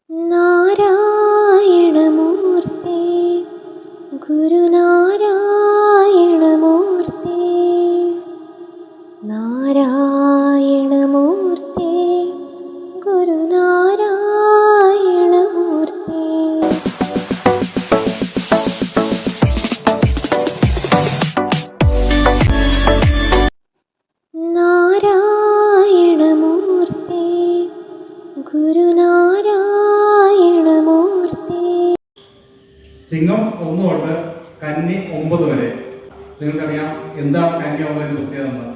നാരായണമൂർത്തേ ഗുരുനാരായണമൂർത്തേ നാരായണമൂർത്തേ ഗുരുനാരായണമൂർത്തേ. നാരായണമൂർത്തേ ഗുരുനാരായണമൂർത്തേ. ചിങ്ങം 1 തൊട്ട് കന്നി 9 വരെ നിങ്ങൾക്കറിയാം എന്താണ് കന്നി 9 പ്രത്യേകത എന്ന്.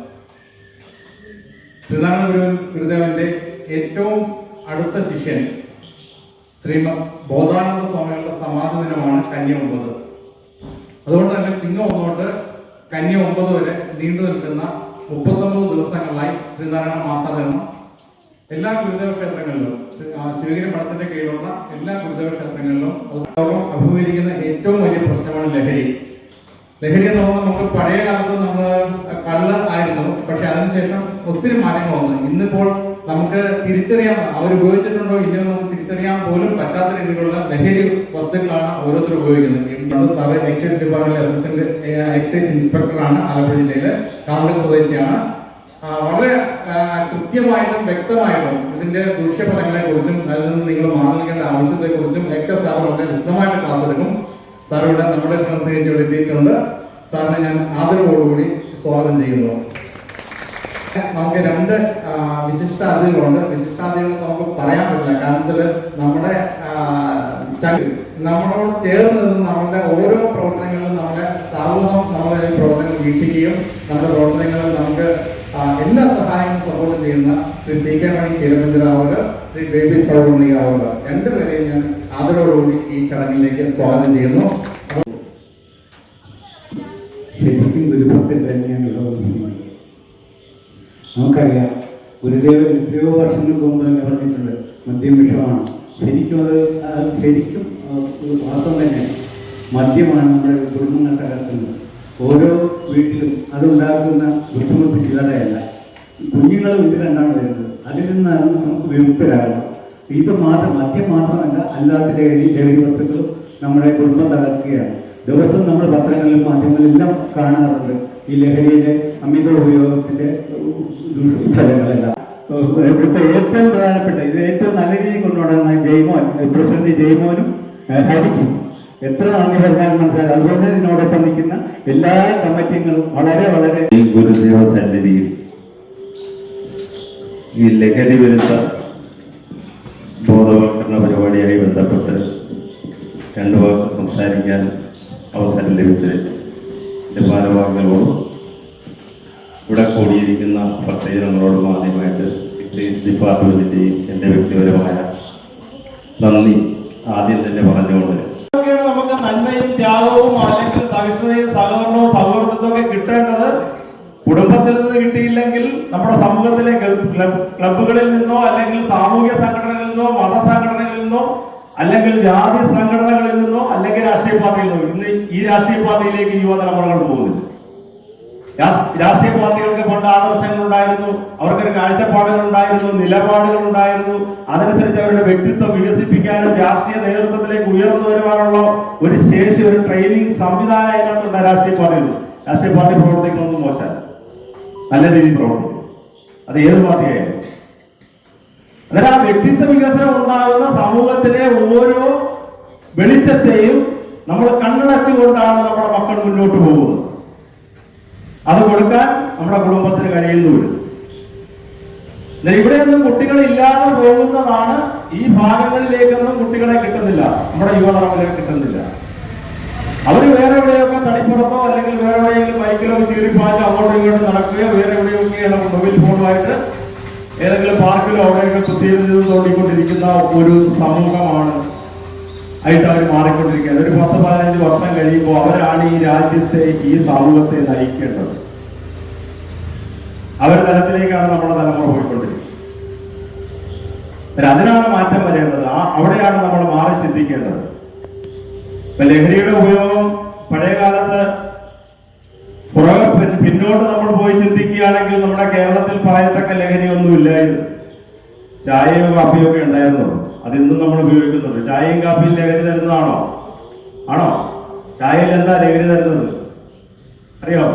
ശ്രീനാരായണ ഗുരുദേവന്റെ ഏറ്റവും അടുത്ത ശിഷ്യൻ ശ്രീമദ് ബോധാനന്ദ സ്വാമികളുടെ സമാധി ദിനമാണ് കന്നി 9. അതുകൊണ്ട് തന്നെ ചിങ്ങം 1 തൊട്ട് കന്നി 9 വരെ നീണ്ടു നിൽക്കുന്ന 39 ദിവസങ്ങളിലായി ശ്രീനാരായണ മാസാചരണം എല്ലാ ഗുരുദേവ ക്ഷേത്രങ്ങളിലും ശിവഗിരി മഠത്തിന്റെ കീഴിലുള്ള എല്ലാ ഗുരുദേവ ക്ഷേത്രങ്ങളിലും അഭിമുഖീകരിക്കുന്ന ഏറ്റവും വലിയ പ്രശ്നമാണ് ലഹരി. ലഹരി എന്ന് പറയുന്നത് നമുക്ക് പഴയ കാലത്ത് നമ്മൾ കള്ള് ആയിരുന്നു, പക്ഷെ അതിനുശേഷം ഒത്തിരി മാറ്റങ്ങൾ വന്നു. ഇന്നിപ്പോൾ നമുക്ക് തിരിച്ചറിയാൻ അവരുപയോഗിച്ചിട്ടുണ്ടോ ഇല്ലയോ നമുക്ക് തിരിച്ചറിയാൻ പോലും പറ്റാത്ത രീതിയിലുള്ള ലഹരി വസ്തുക്കളാണ് ഓരോരുത്തരും ഉപയോഗിക്കുന്നത്. സാറ് എക്സൈസ് ഡിപ്പാർട്ട്മെന്റിലെ അസിസ്റ്റന്റ് എക്സൈസ് ഇൻസ്പെക്ടറാണ്, ആലപ്പുഴ ജില്ലയിലെ കാർമൽ സ്വദേശിയാണ്. വളരെ കൃത്യമായിട്ടും വ്യക്തമായിട്ടും ഇതിന്റെ ദൂഷ്യഫലങ്ങളെ കുറിച്ചും അതിൽ നിന്ന് നിങ്ങൾ മാറിനിൽക്കേണ്ട ആവശ്യത്തെ കുറിച്ചും ഒക്കെ സാർ വളരെ വിശദമായിട്ട് ക്ലാസ് എടുക്കും. സാർ ഇവിടെ നമ്മുടെ ക്ഷണം സ്വീകരിച്ച് ഇവിടെ എത്തിയിട്ടുണ്ട്. സാറിനെ ഞാൻ ആദരവോടുകൂടി സ്വാഗതം ചെയ്യുന്നു. നമുക്ക് 2 വിശിഷ്ട അതിഥികളുണ്ട്. വിശിഷ്ടാതിഥികൾ നമുക്ക് പറയാൻ പറ്റില്ല, കാരണം വെച്ചാൽ നമ്മുടെ നമ്മളോട് ചേർന്ന് നിന്ന് നമ്മുടെ ഓരോ പ്രവർത്തനങ്ങളിലും നമ്മുടെ സാമൂഹം നമ്മുടെ പ്രവർത്തനങ്ങൾ വീക്ഷിക്കുകയും നമ്മുടെ പ്രവർത്തനങ്ങളിൽ നമുക്ക് എല്ലാ സഹായങ്ങളും സപ്പോർട്ട് ചെയ്യുന്ന ശ്രീ CK മണി ചീരമഞ്ചരാവുക, ശ്രീ ബേബി സൗവർണികാവുക, 2 പേരെയും ഞാൻ ആദരവോടുകൂടി ഈ ചടങ്ങിലേക്ക് സ്വാഗതം ചെയ്യുന്നു. ശരിക്കും ഗുരുഭക്തൻ തന്നെയാണ്. നമുക്കറിയാം, ഗുരുദേവൻ എത്രയോ വർഷങ്ങൾക്ക് മുമ്പ് തന്നെ പറഞ്ഞിട്ടുണ്ട് മദ്യം വിഷമാണ്. ശരിക്കും ശരിക്കും വാസ്തവം തന്നെ മദ്യമാണ് നമ്മുടെ കുടുംബങ്ങൾ തകർക്കുന്നത്. ഓരോ വീട്ടിലും അതുണ്ടാക്കുന്ന ബുദ്ധിമുട്ട് ചില്ലറയല്ല. കുഞ്ഞുങ്ങളും ഇത് കണ്ടാണ് വരുന്നത്. അതിൽ നിന്നാണ് നമുക്ക് വിമുക്തരാകണം. ഇത് മദ്യം മാത്രമല്ല, അല്ലാത്ത ലഹരി വസ്തുക്കളും നമ്മുടെ കുടുംബം തകർക്കുകയാണ്. ദിവസം നമ്മൾ പത്രങ്ങളിലും മാധ്യമങ്ങളിലെല്ലാം കാണാറുണ്ട് ഈ ലഹരിയുടെ അമിത ഉപയോഗത്തിന്റെ ദൂഷ്യഫലങ്ങളെല്ലാം. ഇവിടുത്തെ ഏറ്റവും പ്രധാനപ്പെട്ട ഇത് ഏറ്റവും നല്ല രീതിയിൽ കൊണ്ടുപോകുന്ന ജയ്മോൻ, പ്രസിഡന്റ് ജയ്മോനും ഹരിക്കും എത്ര നന്ദി പറഞ്ഞാൽ മനസ്സിലാക്കുക. അതുപോലെ ഇതിനോടൊപ്പം നിൽക്കുന്ന എല്ലാ കമ്മിറ്റികളും വളരെ വളരെ ഈ ഗുരുദേവ സന്നിധിയിൽ ഈ ലഹരി വിരുദ്ധ ബോധവൽക്കരണ പരിപാടിയായി ബന്ധപ്പെട്ട് 2 വാക്ക് സംസാരിക്കാൻ അവസരം ലഭിച്ചത് എൻ്റെ ഭാരവാഹികളോടും ഇവിടെ കൂടിയിരിക്കുന്ന ഭക്തജനങ്ങളോടും ആദ്യമായിട്ട് എക്സൈസ് ഡിപ്പാർട്ട്മെന്റിന്റെയും എൻ്റെ വ്യക്തിപരമായ നന്ദി ആദ്യം തന്നെ പറഞ്ഞുകൊണ്ട് നമുക്ക് നന്മയും ത്യാഗവും അല്ലെങ്കിൽ സഹിഷ്ണുതയും സഹകരണവും സൗഹൃദവും ഒക്കെ കിട്ടേണ്ടത് കുടുംബത്തിൽ നിന്ന് കിട്ടിയില്ലെങ്കിൽ നമ്മുടെ സമൂഹത്തിലെ ക്ലബുകളിൽ നിന്നോ അല്ലെങ്കിൽ സാമൂഹ്യ സംഘടനകളിൽ നിന്നോ മതസംഘടനകളിൽ നിന്നോ അല്ലെങ്കിൽ ജാതി സംഘടനകളിൽ നിന്നോ അല്ലെങ്കിൽ രാഷ്ട്രീയ പാർട്ടിയിൽ നിന്നോ. ഇന്ന് ഈ രാഷ്ട്രീയ പാർട്ടിയിലേക്ക് യുവതലമുറകൾ പോകുന്നില്ല. രാഷ്ട്രീയ പാർട്ടികൾക്ക് പണ്ട് ആദർശങ്ങൾ ഉണ്ടായിരുന്നു, അവർക്കൊരു കാഴ്ചപ്പാടുകൾ ഉണ്ടായിരുന്നു, നിലപാടുകൾ ഉണ്ടായിരുന്നു. അതനുസരിച്ച് അവരുടെ വ്യക്തിത്വം വികസിപ്പിക്കാനും രാഷ്ട്രീയ നേതൃത്വത്തിലേക്ക് ഉയർന്നു വരുവാനുള്ള ഒരു ശേഷി, ഒരു ട്രെയിനിങ് സംവിധാനം അതിനകത്തുണ്ട്. രാഷ്ട്രീയ പാർട്ടി പ്രവർത്തിക്കുന്നതൊന്നും മോശമല്ല, നല്ല രീതിയിൽ പ്രവർത്തിക്കും. അത് ഏത് പാർട്ടിയായാലും. അതിന് ആ വ്യക്തിത്വ വികസനം ഉണ്ടാകുന്ന സമൂഹത്തിലെ ഓരോ വെളിച്ചത്തെയും നമ്മൾ കണ്ണടച്ചുകൊണ്ടാണ് നമ്മുടെ മക്കൾ മുന്നോട്ട് പോകുന്നത്. അത് കൊടുക്കാൻ നമ്മുടെ കുടുംബത്തിന് കഴിയുന്നുമില്ല. ഇവിടെയൊന്നും കുട്ടികൾ ഇല്ലാതെ പോകുന്നതാണ്. ഈ ഭാഗങ്ങളിലേക്കൊന്നും കുട്ടികളെ കിട്ടുന്നില്ല, നമ്മുടെ യുവതലമുറയെ കിട്ടുന്നില്ല. അവർ വേറെ എവിടെയൊക്കെ തടിപ്പുറത്തോ അല്ലെങ്കിൽ വേറെ എവിടെയെങ്കിലും ബൈക്കിലോ ചീറിപ്പാഞ്ഞോ അങ്ങോട്ടും ഇങ്ങോട്ടും നടക്കുകയോ വേറെ എവിടെയൊക്കെ മൊബൈൽ ഫോണുമായിട്ട് ഏതെങ്കിലും പാർക്കിലോ അവിടെയൊക്കെ കുത്തിയിരുന്ന് തോണ്ടിക്കൊണ്ടിരിക്കുന്ന ഒരു സമൂഹമാണ് ആയിട്ട് അവർ മാറിക്കൊണ്ടിരിക്കുന്നത്. ഒരു 10-15 വർഷം കഴിയുമ്പോൾ അവരാണ് ഈ രാജ്യത്തെ ഈ സമൂഹത്തെ നയിക്കേണ്ടത്. അവരുടെ തലത്തിലേക്കാണ് നമ്മുടെ തലമുറ പോയിക്കൊണ്ടിരിക്കുന്നത്. അതിനാണ് മാറ്റം വരേണ്ടത്. അവിടെയാണ് നമ്മൾ മാറി ചിന്തിക്കേണ്ടത്. ലഹരിയുടെ ഉപയോഗം പഴയ കാലത്ത് പിന്നോട്ട് നമ്മൾ പോയി ചിന്തിക്കുകയാണെങ്കിൽ നമ്മുടെ കേരളത്തിൽ പറയത്തക്ക ലഹരി ഒന്നും ഇല്ലായിരുന്നു. ചായയോ കാപ്പിയോ ഒക്കെ ഉണ്ടായിരുന്നുള്ളൂ. അതിന്നും നമ്മൾ ഉപയോഗിക്കുന്നുണ്ട്. ചായയും കാപ്പിയും ലഹരി തരുന്നതാണോ? ആണോ? ചായയിൽ എന്താ ലഹരി തരുന്നത് അറിയോ?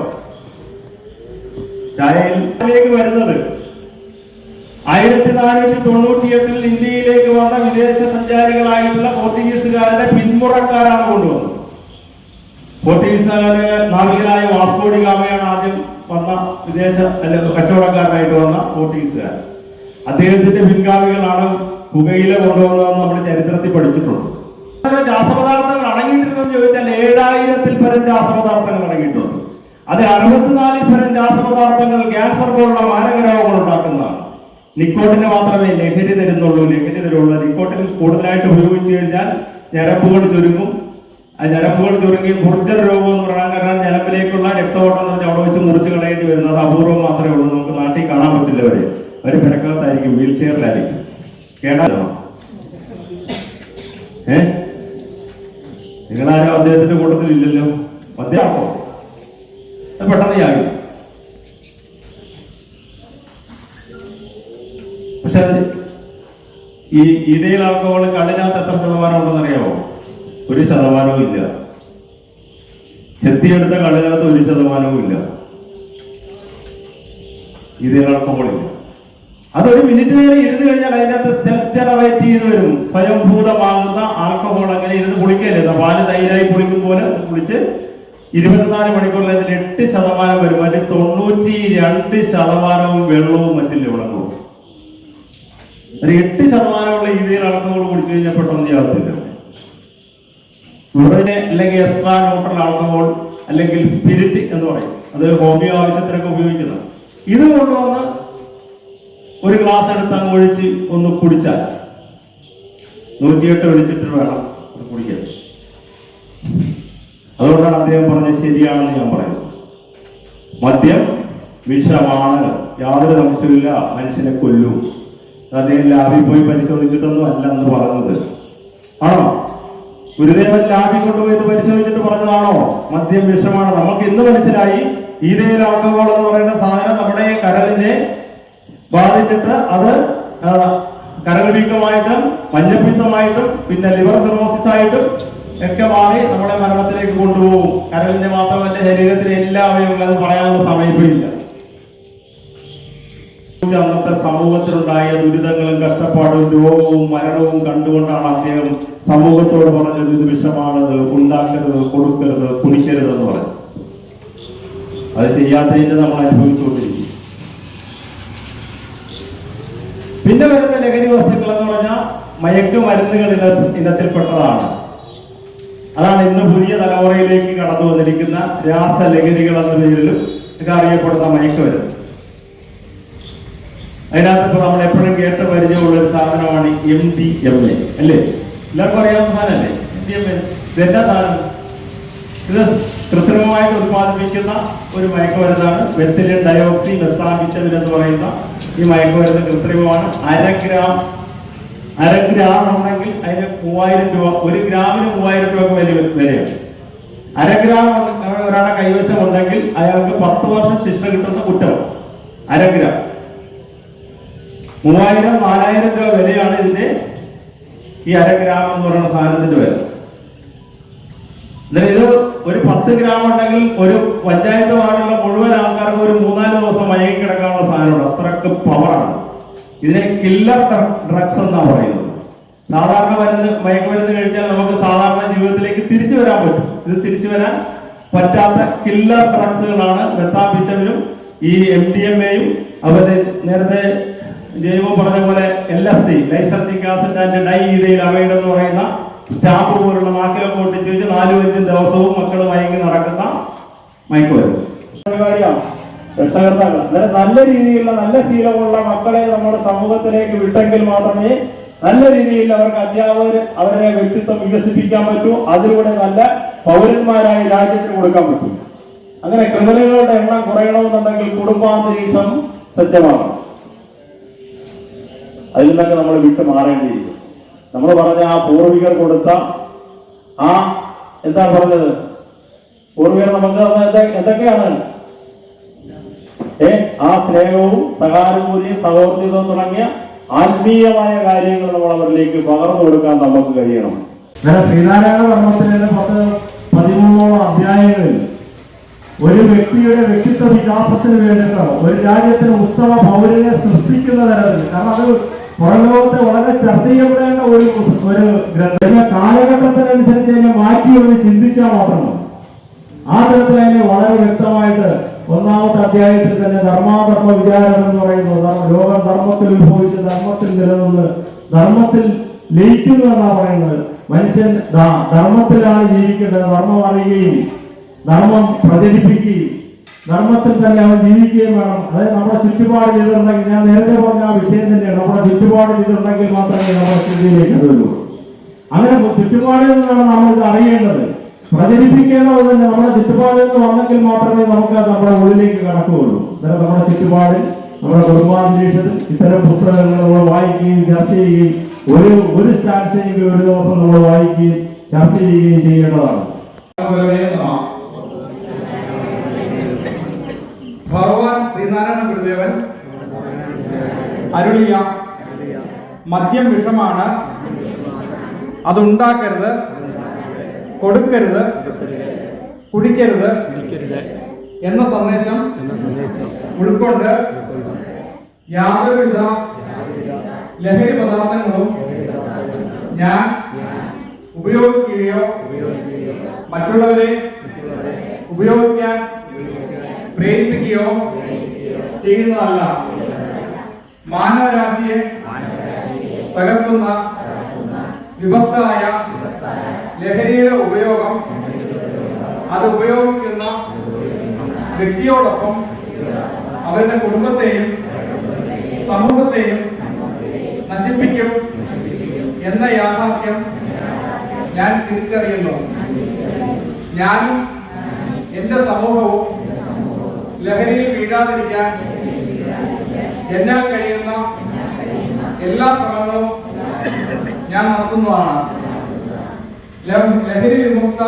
ചായയിലേക്ക് വരുന്നത് 1498 ഇന്ത്യയിലേക്ക് വന്ന വിദേശ സഞ്ചാരികളായിട്ടുള്ള പോർച്ചുഗീസുകാരുടെ പിന്മുറക്കാരാണ് കൊണ്ടുവന്നത്. പോർച്ചുഗീസുകാരുടെ നാവികനായ വാസ്കോ ഡി ഗാമയാണ് ആദ്യം വന്ന വിദേശ കച്ചവടക്കാരനായിട്ട് വന്ന പോർച്ചുഗീസുകാർ. അദ്ദേഹത്തിന്റെ പിൻഗാമികളാണ് പുകയില കൊണ്ടുവന്നതെന്ന് നമ്മൾ ചരിത്രത്തിൽ പഠിച്ചിട്ടുണ്ട്. രാസപദാർത്ഥങ്ങൾ അടങ്ങിയിട്ടുണ്ടെന്ന് ചോദിച്ചാൽ 7000-ൽ പരം രാസപദാർത്ഥങ്ങൾ അടങ്ങിയിട്ടുണ്ട്. അതിൽ 64-ൽ പരം രാസപദാർത്ഥങ്ങൾ ക്യാൻസർ പോലുള്ള മാരക രോഗങ്ങൾ ഉണ്ടാക്കുന്നതാണ്. നിക്കോട്ടിന് മാത്രമേ ലഹരി തരുന്നുള്ളൂ. നിക്കോട്ടിൻ കൂടുതലായിട്ട് ഉപയോഗിച്ചു കഴിഞ്ഞാൽ ഞരമ്പുകൾ ചുരുങ്ങും. ആ ഞരമ്പുകൾ ചുരുങ്ങി ബുർജർ രോഗം എന്ന് പറയാൻ കാരണം ഞരമ്പിലേക്കുള്ള രക്തഓട്ടം എന്ന് പറഞ്ഞാൽ അവിടെ വെച്ച് മുറിച്ച് കളയേണ്ടി വരുന്നത് അപൂർവം മാത്രമേ ഉള്ളൂ. നമുക്ക് നാട്ടിൽ കാണാൻ പറ്റില്ല. അവർ പിറക്കകത്തായിരിക്കും, വീൽ ചെയറിലായിരിക്കും. കേടാണോ? നിങ്ങളാരും അദ്ദേഹത്തിന്റെ കൂട്ടത്തിൽ ഇല്ലല്ലോ. മദ്യമാണോ? പെട്ടെന്ന് ആകും. പക്ഷെ ഈ ഈതയിൽ ആൽക്കഹോൾ കള്ളിനകത്ത് എത്ര ശതമാനം ഉണ്ടെന്ന് അറിയാമോ? 1% ഇല്ല. ചെത്തിയെടുത്ത കള്ളിനകത്ത് 1% ഇല്ല. ഈതയിൽ ആൽക്കഹോൾ ഇല്ല. അതൊരു മിനിറ്റ് നേരം ഇരുന്ന് കഴിഞ്ഞാൽ അതിനകത്ത് സെൽഫ് ജനറേറ്റ് ചെയ്ത് വരും. സ്വയംഭൂതമാകുന്ന ആൽക്കഹോൾ. അങ്ങനെ ഇരുന്ന് കുളിക്കരുത്. പാല് തൈരായി കുളിക്കും പോലെ കുളിച്ച് 24 മണിക്കൂറിൽ അതിൽ 8% വരും. അതിൽ 92% വെള്ളവും മറ്റും ലവണങ്ങളും. ഒരു 8% രീതിയിൽ ആൽക്കഹോൾ കുടിച്ചു കഴിഞ്ഞാൽ പെട്ടെന്ന് ചെയ്യാത്തില്ല. ഇവിടെ അല്ലെങ്കിൽ എക്സ്ട്രാ ന്യൂട്രൽ ആൽക്കഹോൾ അല്ലെങ്കിൽ സ്പിരിറ്റ് എന്ന് പറയും. അത് ഹോമിയോ ആവശ്യത്തിനൊക്കെ ഉപയോഗിക്കുന്നത്. ഇത് കൊണ്ടുവന്ന് ഒരു ഗ്ലാസ് എടുത്ത് അങ്ങ് ഒഴിച്ച് ഒന്ന് കുടിച്ചാൽ 108 ഒഴിച്ചിട്ട് വേണം കുടിക്കാൻ. അതുകൊണ്ടാണ് അദ്ദേഹം പറഞ്ഞത് ശരിയാണെന്ന് ഞാൻ പറയുന്നത്. മദ്യം വിഷമാണ്, യാതൊരു സംശയമില്ല, മനുഷ്യനെ കൊല്ലും. അദ്ദേഹം ലാബിൽ പോയി പരിശോധിച്ചിട്ടൊന്നും അല്ല എന്ന് പറഞ്ഞത്. ആണോ? ഗുരുദേവൻ ലാബിൽ കൊണ്ടുപോയി പരിശോധിച്ചിട്ട് പറഞ്ഞതാണോ മദ്യം വിഷമാണ്? നമുക്ക് ഇന്ന് മനസ്സിലായി ഈതയിൽ ആൽക്കഹോൾ എന്ന് പറയുന്ന സാധനം നമ്മുടെ കരളിനെ ബാധിച്ചിട്ട് അത് കരൾ വീക്കമായിട്ടും മഞ്ഞപ്പിത്തമായിട്ടും പിന്നെ ലിവർ സിറോസിസ് ആയിട്ടും ഒക്കെ മാറി നമ്മുടെ മരണത്തിലേക്ക് കൊണ്ടുപോകും. കരളിന്റെ മാത്രമല്ല ശരീരത്തിലെ എല്ലാ അവയവങ്ങളും അത് പറയാനുള്ള സമയമില്ല. അന്നത്തെ സമൂഹത്തിലുണ്ടായ ദുരിതങ്ങളും കഷ്ടപ്പാടും രോഗവും മരണവും കണ്ടുകൊണ്ടാണ് അദ്ദേഹം സമൂഹത്തോട് പറഞ്ഞത് ഇത് വിഷമാണത്, ഉണ്ടാക്കരുത്, കൊടുക്കരുത്, കുടിക്കരുത് എന്ന് പറഞ്ഞു. അത് ചെയ്യാത്തതിന്റെ നമ്മൾ അനുഭവിച്ചുകൊണ്ടിരിക്കും. പിന്നെ വരുന്ന ലഹരി വസ്തുക്കൾ എന്ന് പറഞ്ഞാൽ മയക്കുമരുന്നുകൾ ഇനത്തിൽപ്പെട്ടതാണ്. അതാണ് ഇന്ന് പുതിയ തലമുറയിലേക്ക് കടന്നു വന്നിരിക്കുന്ന രാസലഹരികൾ എന്ന പേരിലും ഒക്കെ അറിയപ്പെടുന്ന മയക്കുമരുന്ന്. അതിനകത്ത് ഇപ്പൊ നമ്മൾ എപ്പോഴും കേട്ട് പരിചയമുള്ള ഒരു സാധനമാണ് MDMA അല്ലേ? എല്ലാവർക്കും അറിയാവുന്ന സാധനമല്ലേ MDMA? ഇതെന്താ സാധനം? ഇത് കൃത്രിമമായിട്ട് ഉത്പാദിപ്പിക്കുന്ന ഒരു മയക്കുമരുന്നാണ്. മെത്തിലിൻ ഡയോക്സി മെത്താംഫെറ്റമിൻ എന്ന് പറയുന്ന ഈ മയക്കുമരുന്ന് കൃത്രിമമാണ്. 1 ഗ്രാം ഉണ്ടെങ്കിൽ അതിന് 3000 രൂപ, 1 ഗ്രാമിന് 3000 രൂപ വിലയാണ്. 1 ഗ്രാം ഒരാളുടെ കൈവശം ഉണ്ടെങ്കിൽ അയാൾക്ക് 10 വർഷം ശിക്ഷ കിട്ടുന്ന കുറ്റം. 1 ഗ്രാം 3000-4000 രൂപ വിലയാണ് ഇതിന്റെ ഈ 1 ഗ്രാം എന്ന് പറയുന്ന സാധനത്തിന്റെ വില. ഇത് ഒരു 10 ഗ്രാം ഉണ്ടെങ്കിൽ ഒരു പഞ്ചായത്ത് വാർഡിലുള്ള മുഴുവൻ ആൾക്കാർക്ക് ഒരു 3-4 ദിവസം മയങ്ങി കിടക്കാനുള്ള സാധനമുണ്ട്. അത്രക്ക് പവറാണ്. ഇതിനെ കില്ലർ ഡ്രഗ്സ് എന്നാണ് പറയുന്നത്. സാധാരണ മയക്കുമരുന്ന് കഴിച്ചാൽ നമുക്ക് സാധാരണ ജീവിതത്തിലേക്ക് തിരിച്ചു വരാൻ പറ്റും. ഇത് തിരിച്ചു വരാൻ പറ്റാത്ത കില്ലർ ഡ്രഗ്സുകളാണ് മെത്താംഫെറ്റമിനും ഈ MDMA-യും. അവര് നേരത്തെ ജൈവ പറഞ്ഞ പോലെ LSD lysergic acid and di ethyl amide എന്ന് പറയുന്ന സ്റ്റാമ്പ് പോലുള്ള നാക്കിലൊക്കെ ഒട്ടിച്ച് വെച്ച് 4-5 ദിവസവും മക്കൾ മയങ്ങി നടക്കുന്ന മയക്കുമരുന്ന്. രക്ഷകർത്താക്കൾ നല്ല രീതിയിലുള്ള നല്ല ശീലമുള്ള മക്കളെ നമ്മുടെ സമൂഹത്തിലേക്ക് വിട്ടെങ്കിൽ മാത്രമേ നല്ല രീതിയിൽ അവർക്ക് അധ്യാപകർ അവരുടെ വ്യക്തിത്വം വികസിപ്പിക്കാൻ പറ്റൂ. അതിലൂടെ നല്ല പൗരന്മാരായി രാജ്യത്തിന് കൊടുക്കാൻ പറ്റും. അങ്ങനെ ക്രിമിനലുകളുടെ എണ്ണം കുറയണമെന്നുണ്ടെങ്കിൽ കുടുംബാന്തരീക്ഷം സജ്ജമാകണം. അതിൽ നിന്നൊക്കെ നമ്മൾ വിട്ടു മാറേണ്ടിയിരിക്കും. നമ്മൾ പറഞ്ഞ ആ പൂർവികർ കൊടുത്ത ആ എന്താ പറഞ്ഞത്, പൂർവികർ നമുക്ക് എന്തൊക്കെയാണ് ആ സ്നേഹവും സഹാനുഭൂതിയും സഹോദര്യവും തുടങ്ങിയ ആത്മീയമായ കാര്യങ്ങൾ നമ്മൾ അവരിലേക്ക് പകർന്നു കൊടുക്കാൻ നമുക്ക് കഴിയണം. ശ്രീനാരായണ ധർമ്മത്തിലെ 13 അധ്യായങ്ങളിൽ ഒരു വ്യക്തിയുടെ വ്യക്തിത്വ വികാസത്തിന് വേണ്ടിയിട്ട് ഒരു രാജ്യത്തിന് ഉത്തമ പൗരനെ സൃഷ്ടിക്കുന്ന തരത്തിൽ, കാരണം അത് പുറംലോകത്തെ വളരെ ചർച്ച ചെയ്യപ്പെടേണ്ട ഒരു ഗ്രന്ഥ കാലഘട്ടത്തിനനുസരിച്ച് അതിനെ മാറ്റി ഒന്ന് ചിന്തിച്ചാൽ മാത്രമോ ആ തരത്തിൽ അതിനെ വളരെ വ്യക്തമായിട്ട് 1-ാമത്തെ അധ്യായത്തിൽ തന്നെ ധർമാധർമ്മ വിചാരം എന്ന് പറയുന്നത് ലോകം ധർമ്മത്തിൽ ഉത്ഭവിച്ച് ധർമ്മത്തിൽ നിലനിന്ന് ധർമ്മത്തിൽ ലയിക്കുന്നു എന്നാണ് പറയുന്നത്. മനുഷ്യൻ ധർമ്മത്തിലാണ് ജീവിക്കേണ്ടത്. ധർമ്മം അറിയുകയും ധർമ്മം പ്രചരിപ്പിക്കുകയും ധർമ്മത്തിൽ തന്നെ അവൻ ജീവിക്കുകയും വേണം. അതായത് നമ്മുടെ ചുറ്റുപാട് ചെയ്തിട്ടുണ്ടെങ്കിൽ, ഞാൻ നേരത്തെ പറഞ്ഞ ആ വിഷയം തന്നെയാണ്, നമ്മുടെ ചുറ്റുപാട് ചെയ്തിട്ടുണ്ടെങ്കിൽ മാത്രമേ നമ്മുടെ സ്ഥിതിയിലേക്ക് വരുള്ളൂ. അങ്ങനെ ചുറ്റുപാടിൽ നിന്നാണ് നമ്മൾ ഇത് അറിയേണ്ടത്. പ്രചരിപ്പിക്കേണ്ടത് തന്നെ നമ്മുടെ ചുറ്റുപാടിൽ നിന്ന് വന്നെങ്കിൽ മാത്രമേ നമുക്ക് നമ്മുടെ ഉള്ളിലേക്ക് കടക്കുകയുള്ളൂ. അന്നേരം നമ്മുടെ ചുറ്റുപാടിൽ, നമ്മുടെ കുടുംബാന്തരീക്ഷത്തിൽ ഇത്തരം പുസ്തകങ്ങൾ നമ്മൾ വായിക്കുകയും ചർച്ച ചെയ്യുകയും ഒരു സ്റ്റാൻസെങ്കിലും ഒരു ദിവസം നമ്മൾ വായിക്കുകയും ചർച്ച ചെയ്യുകയും ചെയ്യേണ്ടതാണ്. ഭഗവാൻ ശ്രീനാരായണ ഗുരുദേവൻ അരുളിയ മദ്യം വിഷമാണ്, അതുണ്ടാക്കരുത്, കൊടുക്കരുത്, കുടിക്കരുത് എന്ന സന്ദേശം ഉൾക്കൊണ്ട് യാതൊരുവിധ ലഹരി പദാർത്ഥങ്ങളും ഞാൻ ഉപയോഗിക്കുകയോ മറ്റുള്ളവരെ ഉപയോഗിക്കാൻ പ്രേരിപ്പിക്കുകയോ ചെയ്യുന്നതല്ല. മാനവരാശിയെ തകർക്കുന്ന വിഭക്തായ ലഹരിയുടെ ഉപയോഗം അത് ഉപയോഗിക്കുന്ന വ്യക്തിയോടൊപ്പം അവരുടെ കുടുംബത്തെയും സമൂഹത്തെയും നശിപ്പിക്കും എന്ന യാഥാർത്ഥ്യം ഞാൻ തിരിച്ചറിയുന്നു. ഞാനും എന്റെ സമൂഹവും ലഹരിയിൽ വീഴാതിരിക്കാൻ എന്നാൽ കഴിയുന്ന എല്ലാ ശ്രമങ്ങളും ഞാൻ നടത്തുന്നതാണ്. ലഹരി വിമുക്ത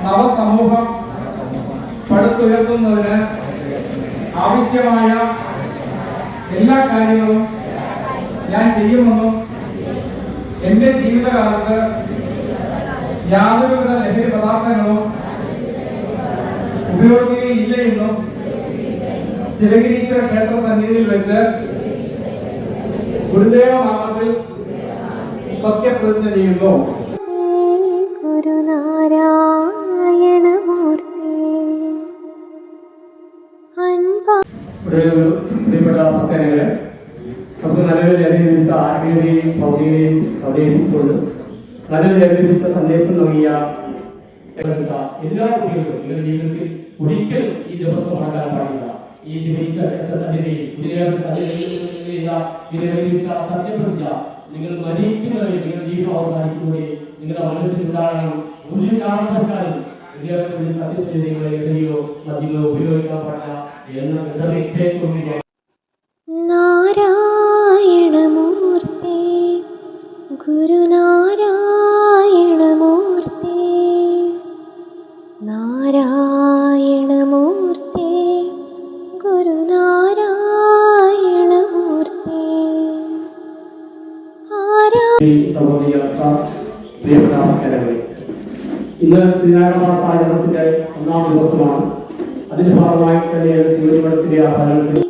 നവസമൂഹം പടുത്തുയർത്തുന്നതിന് ആവശ്യമായ എല്ലാ കാര്യങ്ങളും ഞാൻ ചെയ്യുമെന്നും എന്റെ ജീവിതകാലത്ത് യാതൊരുവിധ ലഹരി പദാർത്ഥങ്ങളും ഉപയോഗിക്കുകയില്ല എന്നും ശിവഗിരീശ്വര ക്ഷേത്ര സന്നിധിയിൽ വെച്ച് ഗുരുദേവ നാമത്തിൽ സത്യപ്രതിജ്ഞ ചെയ്യുന്നു. പ്രിയപ്പെട്ട ഭക്തരെ, നമുക്ക് നല്ലൊരു ലഹരിവിരുദ്ധ ആത്മീയതയും ഭൗതികതയും അവതരിപ്പിച്ചുകൊണ്ട് നല്ലൊരു ലഹരിവിരുദ്ധ സന്ദേശം നൽകിയ എല്ലാ കുട്ടികളും നിങ്ങളുടെ ജീവിതത്തിൽ ഒരിക്കലും ഈ ദിവസം മറക്കാൻ പാടില്ല. ഈ സത്യപ്രതിജ്ഞ നിങ്ങൾ മരിക്കുന്നവരെ നിങ്ങളുടെ ജീവിതം അവസാനിക്കുമ്പോൾ നിങ്ങളുടെ മനസ്സിലുണ്ടാകണം. ഒരു കാരണവശാലും സത്യപ്രതിജ്ഞകളോ ലഹരിയോ മദ്യമോ ഉപയോഗിക്കാൻ പാടില്ല എന്ന ദൃഢനിശ്ചയത്തോടെ നാരായണമൂർത്തി ഗുരുനാരായണമൂർത്തി നാരായണമൂർത്തി ഗുരുനാരായണമൂർത്തി. ഇന്ന് ശ്രീനാരായണ മാസ ആചരണത്തിന്റെ 1-ാം ദിവസമാണ്. അതിന്റെ ഭാഗമായി തന്നെയാണ് ശിവലിമഠത്തിന്റെ ആചരണം.